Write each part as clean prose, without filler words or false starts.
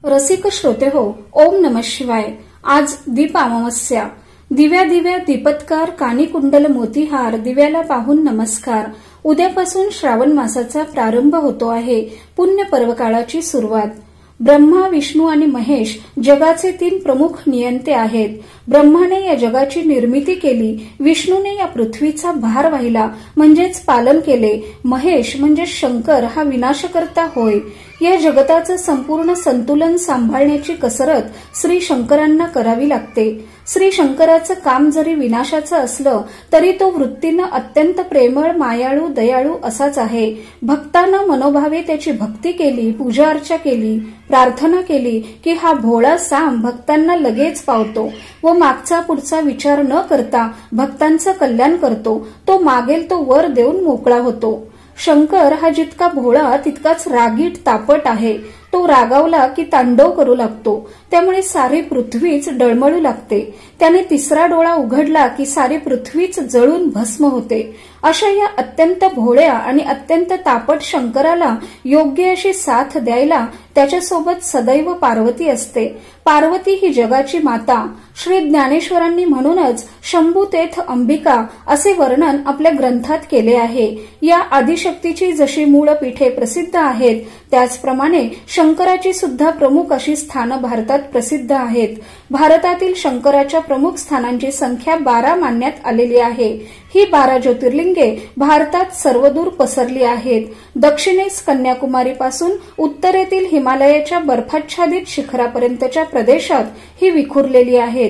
रसिक श्रोते हो, ओम नमः शिवाय। आज दीप अमावस्या। दिव्या दिव्या दीपत्कार, कानी कुंडल मोतीहार, दिव्याला पाहून नमस्कार। उद्यापासून श्रावण मासाचा प्रारंभ होतो आहे। पुण्य पर्वकाळाची सुरुवात। ब्रह्मा, विष्णू आणि महेश जगाचे 3 प्रमुख नियंते आहेत। ब्रह्माने या जगाची निर्मिती केली, विष्णूने या पृथ्वीचा भार वाहिला म्हणजेच पालन केले, महेश म्हणजे शंकर हा विनाशकर्ता होय। या जगताचं संपूर्ण संतुलन सांभाळण्याची कसरत श्री शंकरांना करावी लागते। श्री शंकराचं काम जरी विनाशाचं असलं तरी तो वृत्तीनं अत्यंत प्रेमळ, मायाळू, दयाळू असाच आहे। भक्तांना मनोभावे त्याची भक्ती केली, पूजा अर्चा केली, प्रार्थना केली की हा भोळा साम भक्तांना लगेच पावतो व मागचा पुढचा विचार न करता भक्तांचं कल्याण करतो। तो मागेल तो वर देऊन मोकळा होतो। शंकर हा जितका भोळा तितकाच रागीट, तापट आहे। तो रागावला की तांडव करू लागतो, त्यामुळे सारी पृथ्वीच डळमळू लागते। त्याने तिसरा डोळा उघडला की सारी पृथ्वीच जळून भस्म होते। अशा या अत्यंत भोळ्या आणि अत्यंत तापट शंकराला योग्य अशी साथ द्यायला त्याच्यासोबत सदैव पार्वती असते। पार्वती ही जगाची माता। श्री ज्ञानेश्वरांनी म्हणूनच शंभू तेथ अंबिका असे वर्णन आपल्या ग्रंथात केले आहे। या आदिशक्तीची जशी मूळ पीठे प्रसिद्ध आहेत, त्याचप्रमाणे शंकराची सुद्धा प्रमुख अशी स्थानं भारतात प्रसिद्ध आहेत। भारतातील शंकराच्या प्रमुख स्थानांची संख्या 12 मानण्यात आलेली आहे। ही 12 ज्योतिर्लिंगे भारतात सर्वदूर पसरली आहेत। दक्षिणेस कन्याकुमारीपासून उत्तरेतील हिमालयाच्या बर्फाच्छादित शिखरापर्यंतच्या प्रदेशात ही विखुरलेली आहेत।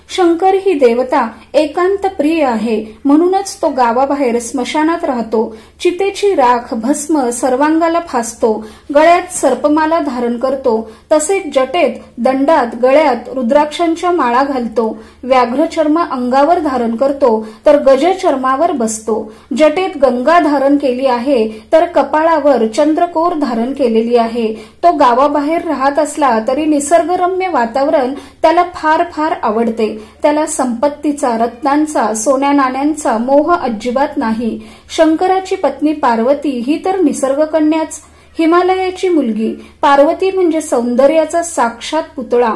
शंकर ही देवता एकांत प्रिय आहे, म्हणूनच तो गावाबाहेर स्मशानात राहतो। चितेची राख, भस्म सर्वांगाला फासतो, गळ्यात सर्पमाला धारण करतो, तसेच जटेत, दंडात, गळ्यात रुद्राक्षांच्या माळा घालतो। व्याघ्रचर्म अंगावर धारण करतो तर गजचर्मावर बसतो। जटेत गंगा धारण केली आहे तर कपाळावर चंद्रकोर धारण केलेली आहे। तो गावाबाहेर राहत असला तरी निसर्गरम्य वातावरण त्याला फार फार आवडते। त्याला संपत्तीचा, रत्नांचा, सोन्या नाण्यांचा मोह अजिबात नाही। शंकराची पत्नी पार्वती ही तर निसर्गकन्याच, हिमालयाची मुलगी। पार्वती म्हणजे सौंदर्याचा साक्षात पुतळा।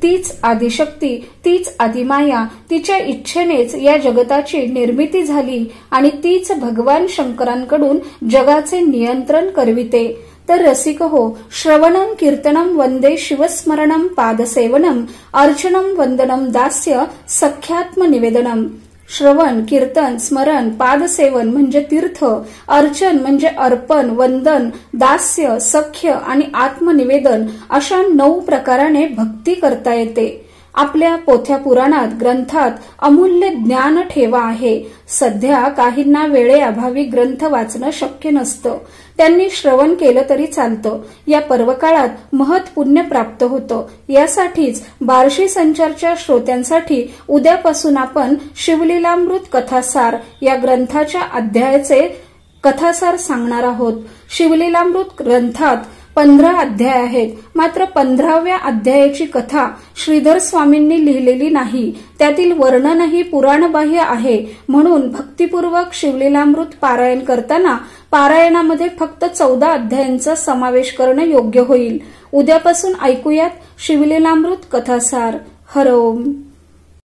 तीच आदिशक्ती, तीच आदिमाया। तिच्या इच्छेनेच या जगताची निर्मिती झाली आणि तीच भगवान शंकरांकडून जगाचे नियंत्रण करविते। तर रसिक हो, श्रवणम कीर्तनम वंदे शिवस्मरणम पादसेवनम अर्चनम वंदनम दास्य सख्यात्म निवेदनम। श्रवण, कीर्तन, स्मरण, पादसेवन म्हणजे तीर्थ, अर्चन म्हणजे अर्पण, वंदन, दास्य, सख्य आणि आत्मनिवेदन अशा 9 प्रकाराने भक्ती करता येते। आपल्या पोथ्या पुराणात, ग्रंथात अमूल्य ज्ञान ठेवा आहे। सध्या काहींना वेळेअभावी ग्रंथ वाचणं शक्य नसतं, त्यांनी श्रवण केलं तरी चालतं। या पर्वकाळात महत् पुण्य प्राप्त होतं। यासाठीच बार्शी संचारच्या श्रोत्यांसाठी उद्यापासून आपण शिवलीलामृत कथासार या ग्रंथाच्या अध्यायाचे कथासार सांगणार आहोत। शिवलीलामृत ग्रंथात 15 अध्याय आहेत, मात्र 15व्या अध्यायाची कथा श्रीधर स्वामींनी लिहिलेली नाही। त्यातील वर्णनही पुराणबाह्य आहे, म्हणून भक्तिपूर्वक शिवलीलामृत पारायण करताना पारायणामध्ये फक्त 14 अध्यायांचा समावेश करणं योग्य होईल। उद्यापासून ऐकूयात शिवलीलामृत कथासार। हर ओम।